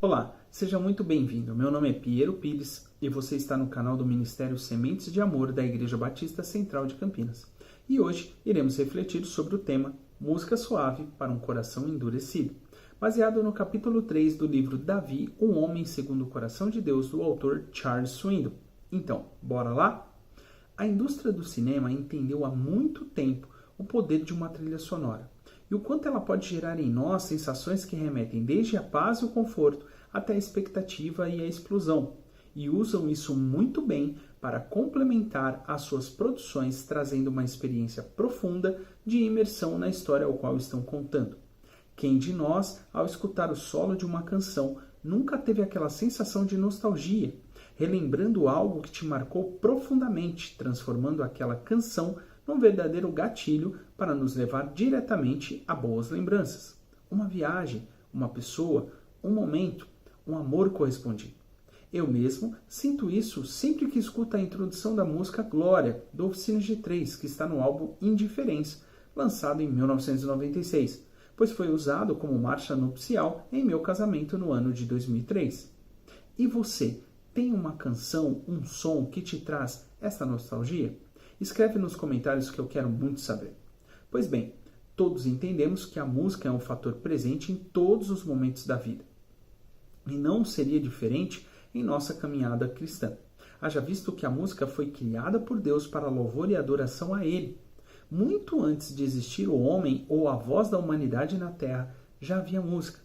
Olá, seja muito bem-vindo. Meu nome é Piero Pires e você está no canal do Ministério Sementes de Amor da Igreja Batista Central de Campinas. E hoje iremos refletir sobre o tema Música Suave para um Coração Endurecido, baseado no capítulo 3 do livro Davi, um homem segundo o coração de Deus, do autor Charles Swindoll. Então, bora lá? A indústria do cinema entendeu há muito tempo o poder de uma trilha sonora e o quanto ela pode gerar em nós sensações que remetem desde a paz e o conforto até a expectativa e a explosão, e usam isso muito bem para complementar as suas produções, trazendo uma experiência profunda de imersão na história ao qual estão contando. Quem de nós, ao escutar o solo de uma canção, nunca teve aquela sensação de nostalgia, relembrando algo que te marcou profundamente, transformando aquela canção num verdadeiro gatilho para nos levar diretamente a boas lembranças? Uma viagem, uma pessoa, um momento, um amor correspondido. Eu mesmo sinto isso sempre que escuto a introdução da música Glória, do Oficina G3, que está no álbum Indiferença, lançado em 1996, pois foi usado como marcha nupcial em meu casamento no ano de 2003. E você, tem uma canção, um som que te traz essa nostalgia? Escreve nos comentários que eu quero muito saber. Pois bem, todos entendemos que a música é um fator presente em todos os momentos da vida. E não seria diferente em nossa caminhada cristã. Haja visto que a música foi criada por Deus para louvor e adoração a Ele. Muito antes de existir o homem ou a voz da humanidade na terra, já havia música.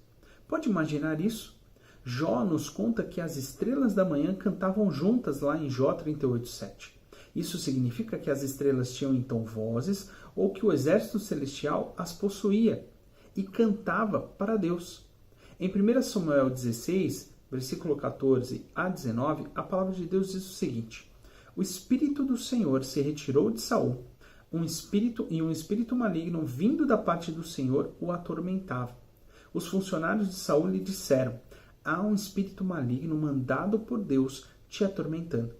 Pode imaginar isso? Jó nos conta que as estrelas da manhã cantavam juntas lá em Jó 38:7. Isso significa que as estrelas tinham então vozes ou que o exército celestial as possuía e cantava para Deus. Em 1 Samuel 16, versículo 14 a 19, a palavra de Deus diz o seguinte: O Espírito do Senhor se retirou de Saul, um espírito maligno vindo da parte do Senhor o atormentava. Os funcionários de Saul lhe disseram: Há um espírito maligno mandado por Deus te atormentando.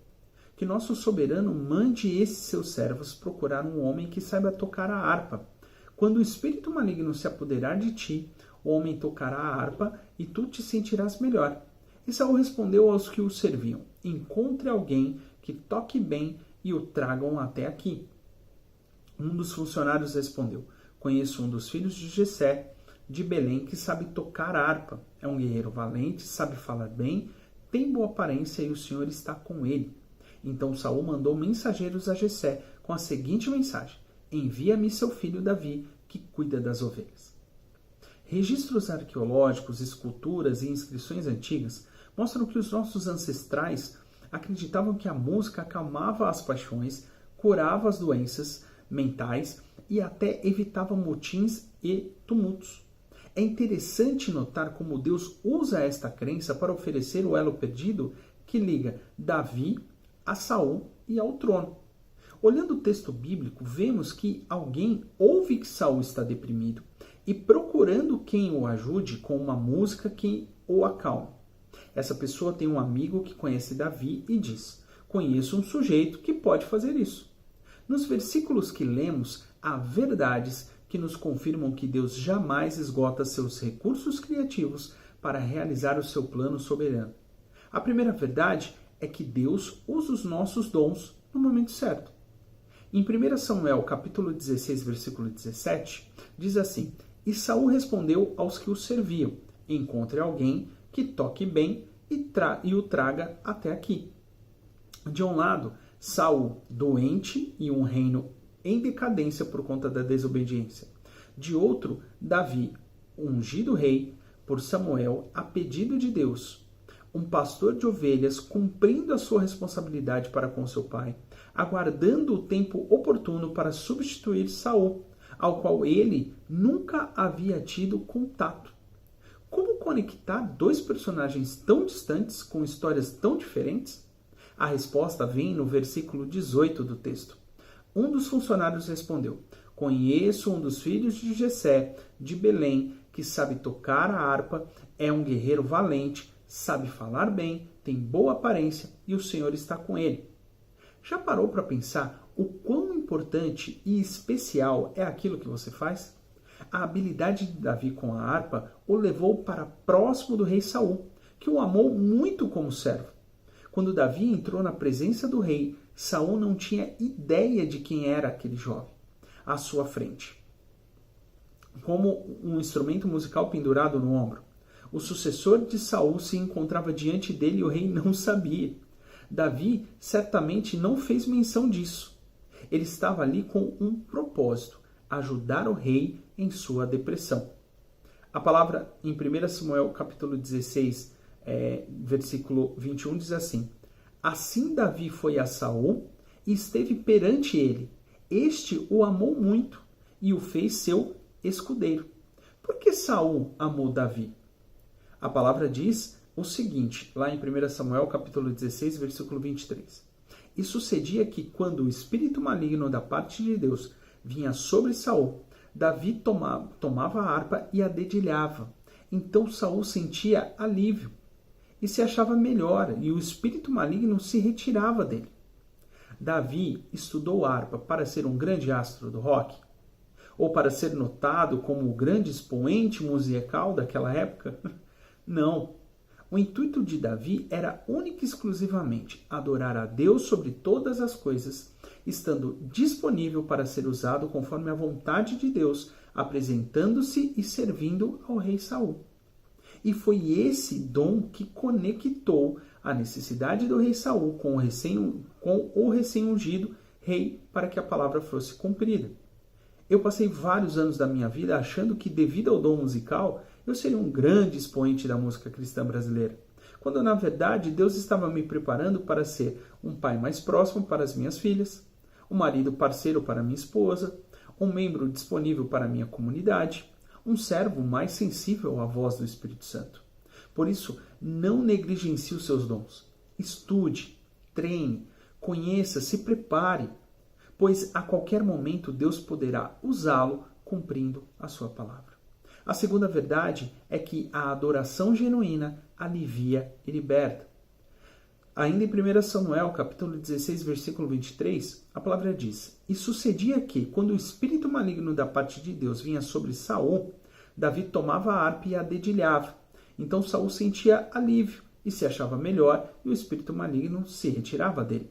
Que nosso soberano mande esses seus servos procurar um homem que saiba tocar a harpa. Quando o espírito maligno se apoderar de ti, o homem tocará a harpa e tu te sentirás melhor. E Saul respondeu aos que o serviam: Encontre alguém que toque bem e o tragam até aqui. Um dos funcionários respondeu: Conheço um dos filhos de Jessé, de Belém, que sabe tocar a harpa. É um guerreiro valente, sabe falar bem, tem boa aparência e o Senhor está com ele. Então Saul mandou mensageiros a Jessé com a seguinte mensagem: Envia-me seu filho Davi, que cuida das ovelhas. Registros arqueológicos, esculturas e inscrições antigas mostram que os nossos ancestrais acreditavam que a música acalmava as paixões, curava as doenças mentais e até evitava motins e tumultos. É interessante notar como Deus usa esta crença para oferecer o elo perdido que liga Davi a Saul e ao trono. Olhando o texto bíblico, vemos que alguém ouve que Saul está deprimido e procurando quem o ajude com uma música que o acalme. Essa pessoa tem um amigo que conhece Davi e diz: Conheço um sujeito que pode fazer isso. Nos versículos que lemos, há verdades que nos confirmam que Deus jamais esgota seus recursos criativos para realizar o seu plano soberano. A primeira verdade é que Deus usa os nossos dons no momento certo. Em 1 Samuel, capítulo 16, versículo 17, diz assim: E Saul respondeu aos que o serviam: Encontre alguém que toque bem e o traga até aqui. De um lado, Saul, doente e um reino em decadência por conta da desobediência. De outro, Davi, ungido rei por Samuel a pedido de Deus. Um pastor de ovelhas cumprindo a sua responsabilidade para com seu pai, aguardando o tempo oportuno para substituir Saul, ao qual ele nunca havia tido contato. Como conectar dois personagens tão distantes com histórias tão diferentes? A resposta vem no versículo 18 do texto. Um dos funcionários respondeu: Conheço um dos filhos de Jessé, de Belém, que sabe tocar a harpa, é um guerreiro valente, sabe falar bem, tem boa aparência e o Senhor está com ele. Já parou para pensar o quão importante e especial é aquilo que você faz? A habilidade de Davi com a harpa o levou para próximo do rei Saul, que o amou muito como servo. Quando Davi entrou na presença do rei, Saul não tinha ideia de quem era aquele jovem à sua frente. Como um instrumento musical pendurado no ombro, o sucessor de Saul se encontrava diante dele e o rei não sabia. Davi certamente não fez menção disso. Ele estava ali com um propósito: ajudar o rei em sua depressão. A palavra em 1 Samuel capítulo 16, versículo 21 diz assim: Assim Davi foi a Saul e esteve perante ele. Este o amou muito e o fez seu escudeiro. Por que Saul amou Davi? A palavra diz o seguinte, lá em 1 Samuel capítulo 16, versículo 23. E sucedia que, quando o espírito maligno da parte de Deus vinha sobre Saul, Davi tomava a harpa e a dedilhava. Então Saul sentia alívio e se achava melhor, e o espírito maligno se retirava dele. Davi estudou harpa para ser um grande astro do rock? Ou para ser notado como o grande expoente musical daquela época? Não. O intuito de Davi era única e exclusivamente adorar a Deus sobre todas as coisas, estando disponível para ser usado conforme a vontade de Deus, apresentando-se e servindo ao rei Saul. E foi esse dom que conectou a necessidade do rei Saul com o recém-ungido rei para que a palavra fosse cumprida. Eu passei vários anos da minha vida achando que, devido ao dom musical, eu seria um grande expoente da música cristã brasileira, quando na verdade Deus estava me preparando para ser um pai mais próximo para as minhas filhas, um marido parceiro para minha esposa, um membro disponível para a minha comunidade, um servo mais sensível à voz do Espírito Santo. Por isso, não negligencie os seus dons. Estude, treine, conheça, se prepare, pois a qualquer momento Deus poderá usá-lo cumprindo a sua palavra. A segunda verdade é que a adoração genuína alivia e liberta. Ainda em 1 Samuel, capítulo 16, versículo 23, a palavra diz: E sucedia que, quando o espírito maligno da parte de Deus vinha sobre Saul, Davi tomava a harpa e a dedilhava. Então Saul sentia alívio e se achava melhor, e o espírito maligno se retirava dele.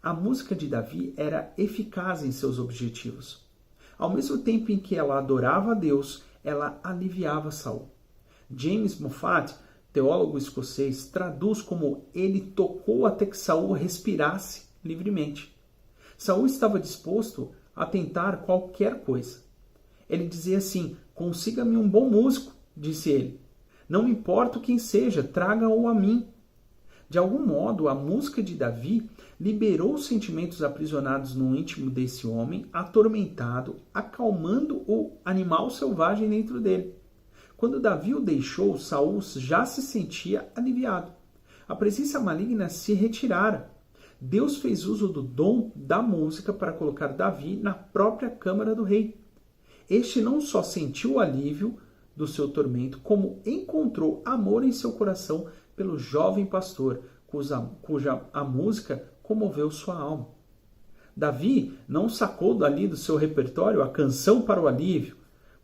A música de Davi era eficaz em seus objetivos. Ao mesmo tempo em que ela adorava a Deus, ela aliviava Saul. James Moffat, teólogo escocês, traduz como: ele tocou até que Saul respirasse livremente. Saul estava disposto a tentar qualquer coisa. Ele dizia assim: consiga-me um bom músico, disse ele. Não me importa quem seja, traga-o a mim. De algum modo, a música de Davi liberou os sentimentos aprisionados no íntimo desse homem atormentado, acalmando o animal selvagem dentro dele. Quando Davi o deixou, Saul já se sentia aliviado. A presença maligna se retirara. Deus fez uso do dom da música para colocar Davi na própria câmara do rei. Este não só sentiu o alívio do seu tormento, como encontrou amor em seu coração pelo jovem pastor, cuja a música comoveu sua alma. Davi não sacou dali do seu repertório a canção para o alívio,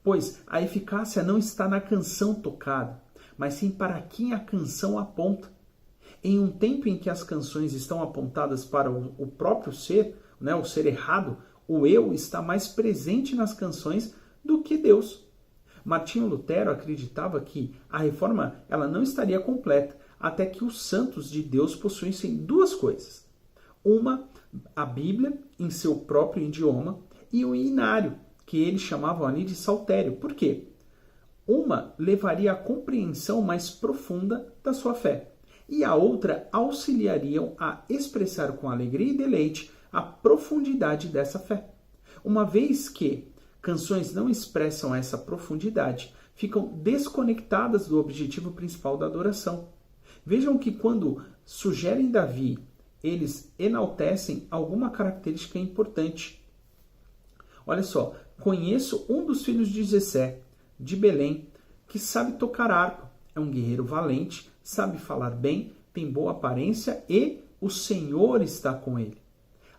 pois a eficácia não está na canção tocada, mas sim para quem a canção aponta. Em um tempo em que as canções estão apontadas para o próprio ser, o ser errado, o eu está mais presente nas canções do que Deus. Martinho Lutero acreditava que a reforma ela não estaria completa até que os santos de Deus possuíssem duas coisas. Uma, a Bíblia em seu próprio idioma, e o inário, que eles chamavam ali de saltério. Por quê? Uma levaria à compreensão mais profunda da sua fé, e a outra auxiliariam a expressar com alegria e deleite a profundidade dessa fé. Uma vez que canções não expressam essa profundidade, ficam desconectadas do objetivo principal da adoração. Vejam que quando sugerem Davi, eles enaltecem alguma característica importante. Olha só, conheço um dos filhos de Jessé, de Belém, que sabe tocar harpa, é um guerreiro valente, sabe falar bem, tem boa aparência e o Senhor está com ele.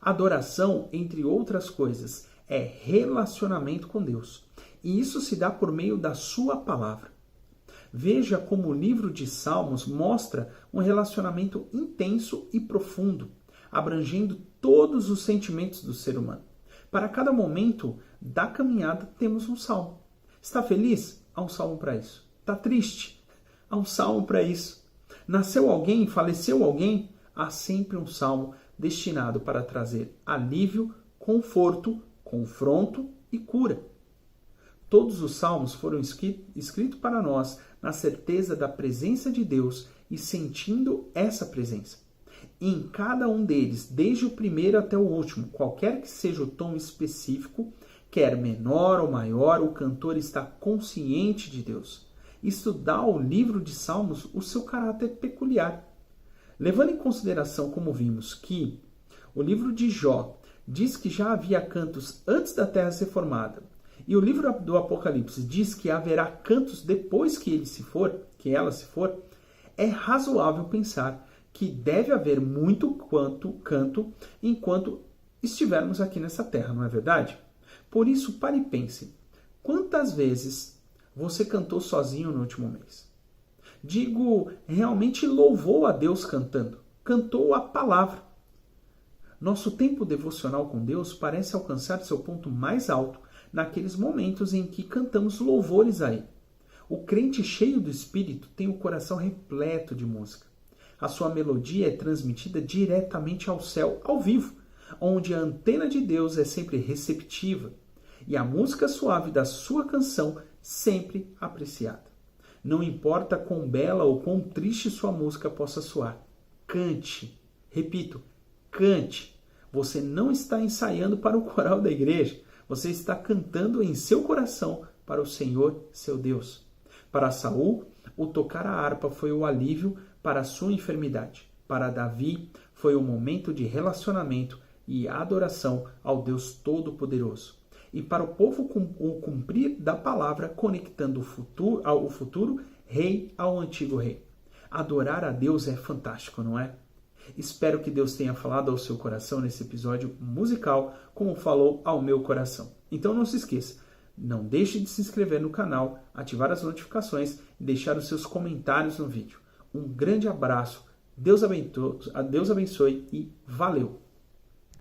Adoração, entre outras coisas, é relacionamento com Deus. E isso se dá por meio da sua palavra. Veja como o livro de Salmos mostra um relacionamento intenso e profundo, abrangendo todos os sentimentos do ser humano. Para cada momento da caminhada temos um salmo. Está feliz? Há um salmo para isso. Está triste? Há um salmo para isso. Nasceu alguém? Faleceu alguém? Há sempre um salmo destinado para trazer alívio, conforto, confronto e cura. Todos os salmos foram escritos para nós na certeza da presença de Deus e sentindo essa presença. Em cada um deles, desde o primeiro até o último, qualquer que seja o tom específico, quer menor ou maior, o cantor está consciente de Deus. Isto dá ao livro de Salmos o seu caráter peculiar. Levando em consideração, como vimos, que o livro de Jó diz que já havia cantos antes da terra ser formada, e o livro do Apocalipse diz que haverá cantos depois que ela se for, é razoável pensar que deve haver muito canto enquanto estivermos aqui nessa terra, não é verdade? Por isso, pare e pense, quantas vezes você cantou sozinho no último mês? Digo, realmente louvou a Deus cantando, cantou a palavra. Nosso tempo devocional com Deus parece alcançar seu ponto mais alto naqueles momentos em que cantamos louvores a Ele. O crente cheio do Espírito tem o coração repleto de música. A sua melodia é transmitida diretamente ao céu, ao vivo, onde a antena de Deus é sempre receptiva e a música suave da sua canção sempre apreciada. Não importa quão bela ou quão triste sua música possa soar, cante. Repito, cante. Você não está ensaiando para o coral da igreja. Você está cantando em seu coração para o Senhor, seu Deus. Para Saul, o tocar a harpa foi o alívio para a sua enfermidade. Para Davi, foi o momento de relacionamento e adoração ao Deus Todo-Poderoso. E para o povo, o cumprir da palavra, conectando o futuro rei ao antigo rei. Adorar a Deus é fantástico, não é? Espero que Deus tenha falado ao seu coração nesse episódio musical, como falou ao meu coração. Então não se esqueça, não deixe de se inscrever no canal, ativar as notificações e deixar os seus comentários no vídeo. Um grande abraço, Deus abençoe e valeu!